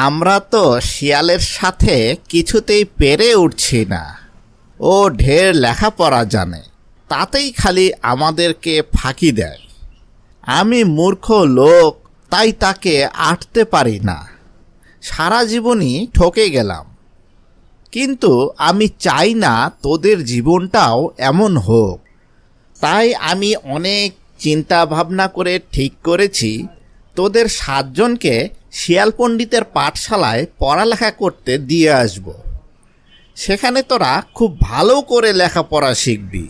আমরা তো শিয়ালের সাথে কিছুতেই পেরে উঠছি না। ও ঢের লেখাপড়া জানে, তাতেই খালি আমাদেরকে ফাঁকি দেয়। আমি মূর্খ লোক, তাই তাকে আটতে পারি না। সারা জীবনই ঠকে গেলাম। কিন্তু আমি চাই না তোদের জীবনটাও এমন হোক। তাই আমি অনেক চিন্তা ভাবনা করে ঠিক করেছি তোদের 7 জনকে শিয়াল পণ্ডিতের পাঠশালায় পড়ালেখা করতে দিয়ে আসব। সেখানে তোরা খুব ভালো করে লেখাপড়া শিখবি,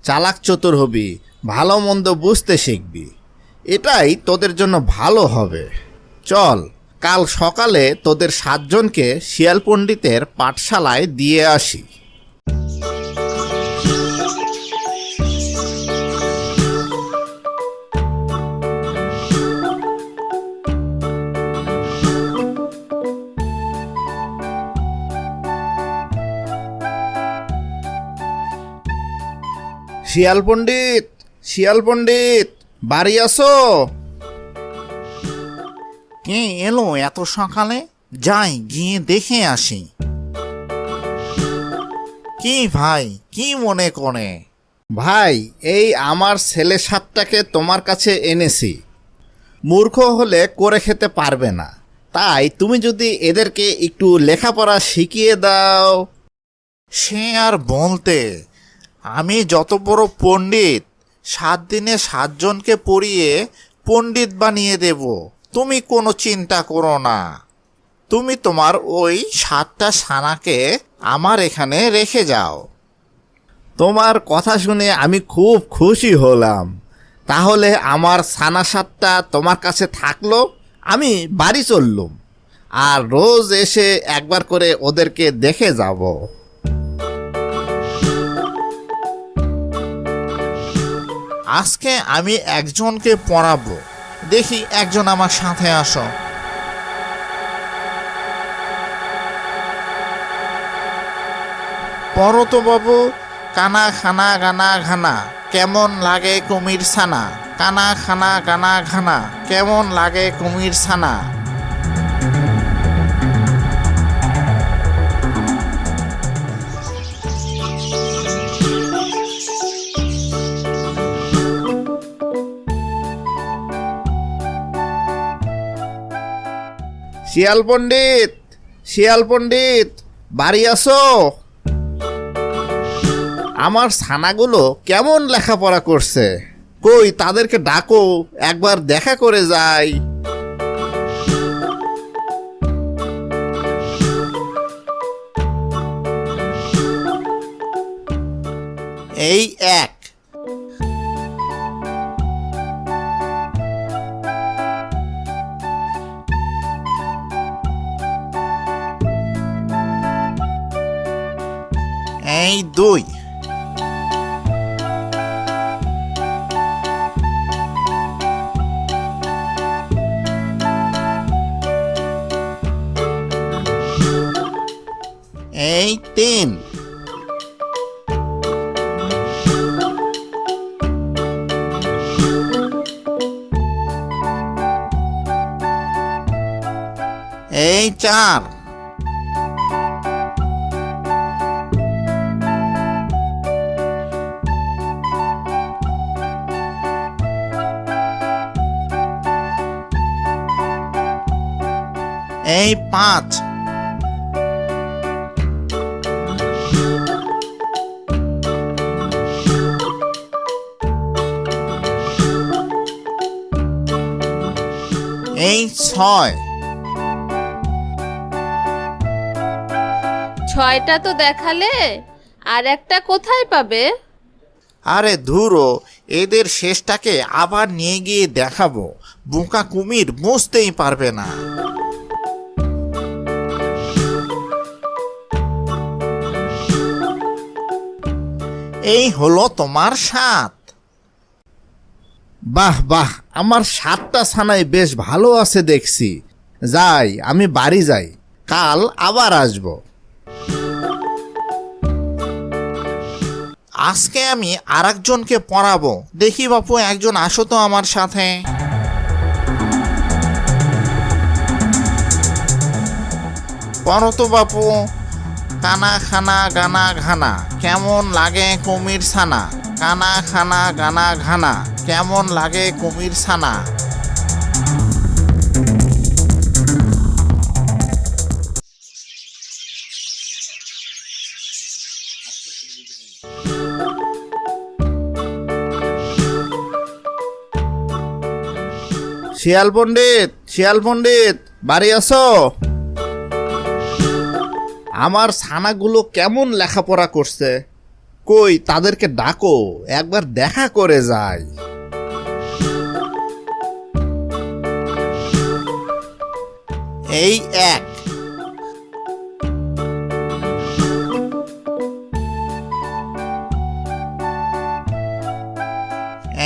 চালাক চতুর হবি, ভালো মন্দ বুঝতে শিখবি। এটাই তোদের জন্য ভালো হবে। চল, কাল সকালে তোদের 7 জনকে শিয়াল পণ্ডিতের পাঠশালায় দিয়ে আসি। শিয়াল পণ্ডিত, শিয়াল পণ্ডিত, বাড়ি আসো। কে এলো এত সকালে? যাই গিয়ে দেখে আসি। কি ভাই, কি মনে করে? ভাই, এই আমার ছেলে 7টাকে তোমার কাছে এনেছি। মূর্খ হলে করে খেতে পারবে না, তাই তুমি যদি এদেরকে একটু লেখাপড়া শিখিয়ে দাও। সে আর বলতে, আমি যত বড় পণ্ডিত, 7 দিনে 7 জনকে পড়িয়ে পণ্ডিত বানিয়ে দেব। তুমি কোনো চিন্তা করো না। তুমি তোমার ওই 7টা ছানাকে আমার এখানে রেখে যাও। তোমার কথা শুনে আমি খুব খুশি হলাম। তাহলে আমার ছানা 7টা তোমার কাছে থাকলো, আমি বাড়ি চললুম। আর রোজ এসে একবার করে ওদেরকে দেখে যাব। আজকে আমি একজনকে পড়াবো। দেখি একজন আমার সাথে আসো। পড়ো তো বাবু। কানা খানা গানা ঘানা, কেমন লাগে কুমির ছানা। কানা খানা গানা ঘানা, কেমন লাগে কুমির ছানা। শিয়াল পণ্ডিত, শিয়াল পণ্ডিত, বাড়ি আসো। আমার ছানাগুলো কেমন লেখাপড়া করছে? কই তাদেরকে ডাকো, একবার দেখা করে যাই। এই 1, এই 2, এই 3, এই 4, এই 5, এই 6। 6টা তো দেখালে, আর একটা কোথায় পাবে? আরে ধুরো, এদের শেষটাকে আবার নিয়ে গিয়ে দেখাবো। বোকা কুমির বুঝতেই পারবে না। এই হলো তোমার 7। বাহ বাহ, আমার 7টা ছানাই বেশ ভালো আছে দেখছি। যাই, আমি বাড়ি যাই, কাল আবার আসবো। আজকে আমি আরেকজনকে পড়াবো। দেখি বাপু, একজন আসো তো আমার সাথে। পড়ো তো বাপু। কানা খানা গানা ঘানা, কেমন লাগে কুমির ছানা। কানা খানা গানা ঘানা, কেমন লাগে কুমির ছানা। শিয়াল পণ্ডিত, শিয়াল পণ্ডিত, বাড়ি আছো? আমার ছানাগুলো কেমন লেখাপড়া করছে, কই তাদেরকে ডাকো, একবার দেখা করে যাই। এই এক,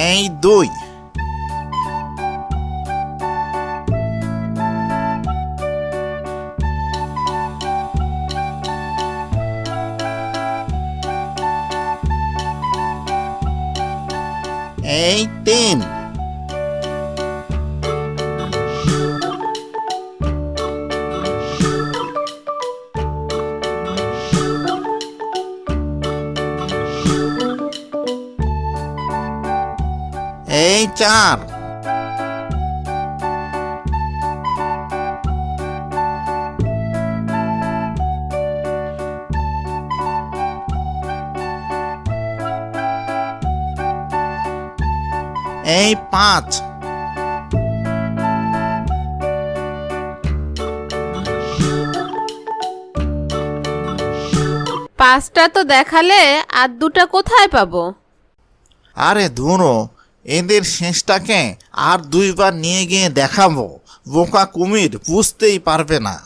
এই দুই, এই তিন, এই চার, এই পাঁচ, পাঁচটা তো দেখালে, আর দুটা কোথায় পাবো? আরে ধুনো, এদের শেষটাকে আর দুইবার নিয়ে গিয়ে দেখাবো, বোকা কুমির বুঝতেই পারবে না।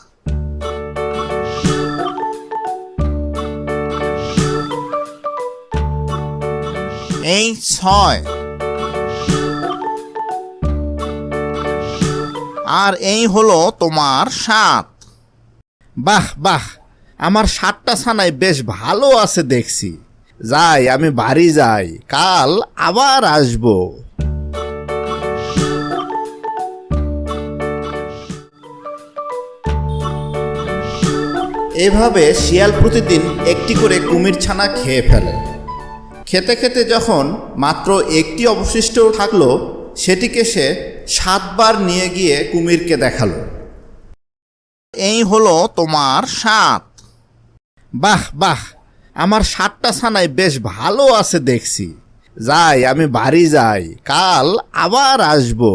এই ছয়, আর এই হলো তোমার সাত। বাহ বাহ, আমার সাতটা ছানায় বেশ ভালো আছে দেখছি। যাই, আমি বাড়ি যাই, কাল আবার আসবো। এভাবে শিয়াল প্রতিদিন একটি করে কুমির ছানা খেয়ে ফেলে। খেতে খেতে যখন মাত্র একটি অবশিষ্ট থাকলো, সেটিকে সে 7 বার নিয়ে গিয়ে কুমিরকে দেখালো। এই হলো তোমার 7। বাহ বাহ, আমার 7টা ছানায় বেশ ভালো আছে দেখছি। যাই, আমি বাড়ি যাই, কাল আবার আসবো।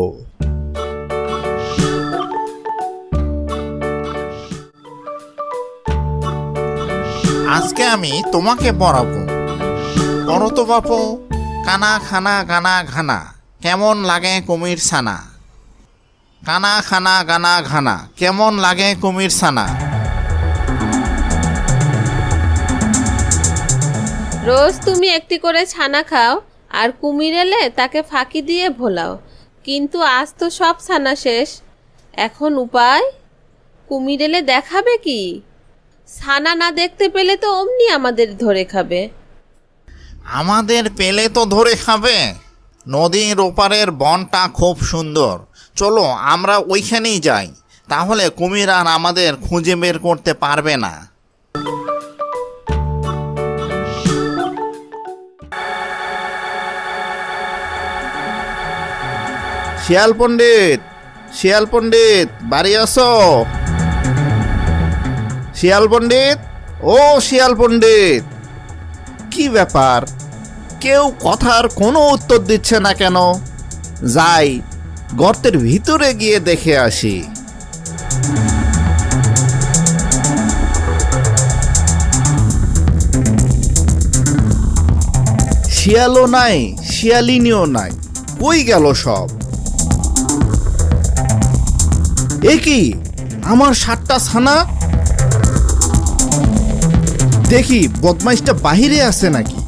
আজকে আমি তোমাকে পড়াবো। পড়ো তো বাপু। কানা খানা গানা ঘানা, কেমন লাগে কুমির ছানা। কানা খানা গানা ঘানা, কেমন লাগে কুমির ছানা। রোজ তুমি একটি করে ছানা খাও, আর কুমির এলে তাকে ফাঁকি দিয়ে ভোলাও, কিন্তু আজ তো সব ছানা শেষ। এখন উপায়? কুমির এলে দেখাবে কি? ছানা না দেখতে পেলে তো অমনি আমাদের ধরে খাবে। আমাদের পেলে তো ধরে খাবে। নদীর ওপারের বনটা খুব সুন্দর, চলো আমরা ওইখানেই যাই, তাহলে কুমির আর আমাদের খুঁজে বের করতে পারবে না। শিয়াল পণ্ডিত, শিয়াল পণ্ডিত, বাড়ি আছো? শিয়াল পণ্ডিত, ও শিয়াল পণ্ডিত, কি ব্যাপার, কেউ কথার কোনো উত্তর দিচ্ছে না কেন? যাই, গর্তের ভিতরে গিয়ে দেখে আসি। শিয়ালও নাই, শিয়ালিনীও নাই, কই গেল সব? এ কি, আমার 7টা ছানা? দেখি বদমাইশটা বাহিরে আছে নাকি।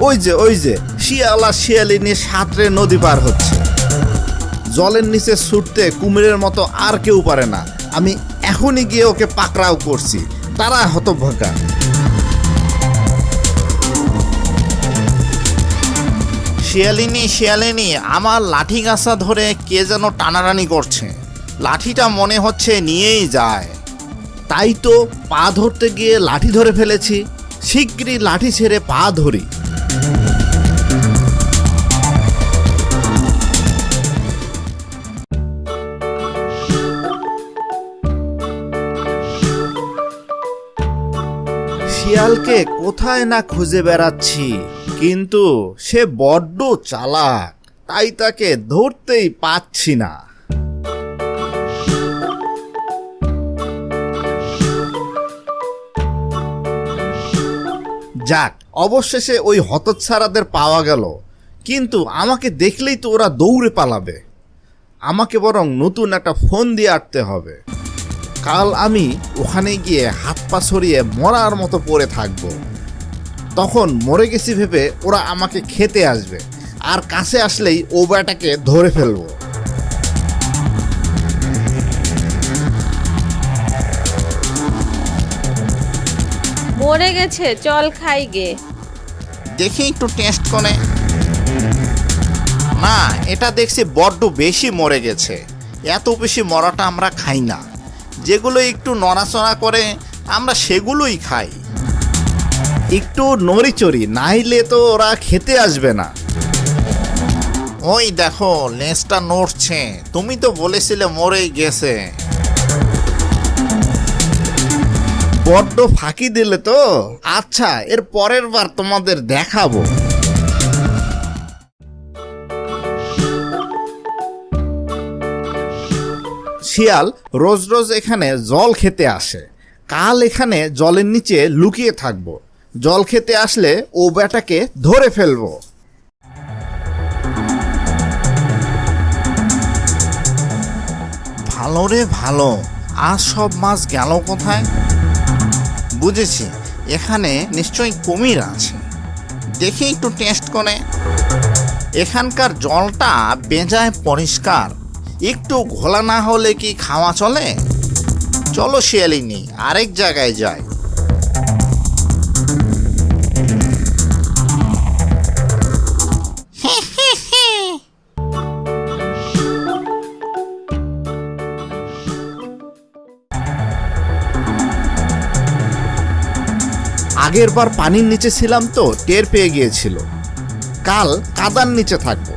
ওই যে ওই যে শিয়াল আর শিয়ালিনী সাঁতরে নদী পার হচ্ছে। জলের নিচে ছুটতে কুমিরের মতো আর কেউ পারে না। আমি এখনই গিয়ে ওকে পাকড়াও করছি, তারা হতভাগা। শিয়ালিনী শিয়ালিনী, আমার লাঠি গাছা ধরে কে যেন টানাটানি করছে। লাঠিটা মনে হচ্ছে নিয়েই যায়। তাই তো পা ধরতে গিয়ে লাঠি ধরে ফেলেছি। শিগগিরই লাঠি ছেড়ে পা ধরি। শিয়ালকে কোথায় না খুঁজে বেড়াচ্ছি, কিন্তু সে বড্ড চালাক, তাই তাকে ধরতেই পাচ্ছি না। যাক, অবশেষে ওই হতচ্ছাড়াদের পাওয়া গেল, কিন্তু আমাকে দেখলেই তো ওরা দৌড়ে পালাবে। আমাকে বরং নতুন একটা ফোন দিয়ে আটতে হবে। কাল আমি ওখানে গিয়ে হাত পা ছড়িয়ে মরার মতো পড়ে থাকবো। তখন মরে গেছি ভেবে ওরা আমাকে খেতে আসবে, আর কাছে আসলেই ও বেটাকে ধরে ফেলবো। মরে গেছে, চল খাই গে। দেখি একটু টেস্ট করে। না, এটা দেখছি বড্ড বেশি মরে গেছে। এত বেশি মরাটা আমরা খাই না। যেগুলো একটু নড়াচড়া করে আমরা সেগুলোই খাই। একটু নড়িচড়ি, নাইলে তো ওরা খেতে আসবে না। ওই দেখো, লেজটা নড়ছে। তুমি তো বলেছিলে মরেই গেছে। বড্ড ফাঁকি দিলে তো। আচ্ছা, এর পরের বার তোমাদের দেখাবো। শিয়াল রোজ রোজ এখানে জল খেতে আসে। কাল এখানে জলের নিচে লুকিয়ে থাকবো। জল খেতে আসলে ও বেটাকে ধরে ফেলবো। ভালো রে ভালো, আজ সব মাছ গেল কোথায়? বুঝেছি, এখানে নিশ্চয়ই কুমির আছে। দেখি একটু টেস্ট করে। এখানকার জলটা বেজায় পরিষ্কার। একটু ঘোলা না হলে কি খাওয়া চলে? চলো শিয়ালিনী, আরেক জায়গায় যাই। আগের বার পানির নিচে ছিলাম তো টের পেয়ে গিয়েছিল। কাল কাদার নিচে থাকবো,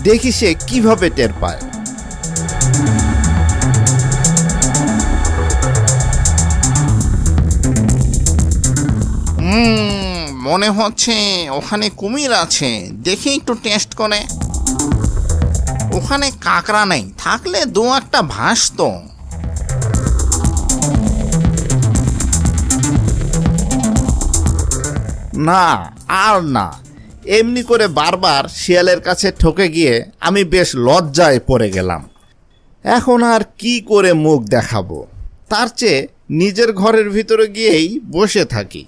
দেখি সে কিভাবে টের পায়। মনে হচ্ছে ওখানে কুমির আছে। দেখি একটু টেস্ট করে। ওখানে কাঁকড়া নেই, থাকলে দু একটা ভাসতো। না, আর না। এমনি করে বারবার শিয়ালের কাছে ঠকে গিয়ে আমি বেশ লজ্জায় পড়ে গেলাম। এখন আর কি করে মুখ দেখাবো? তার চেয়ে নিজের ঘরের ভিতরে গিয়েই বসে থাকি।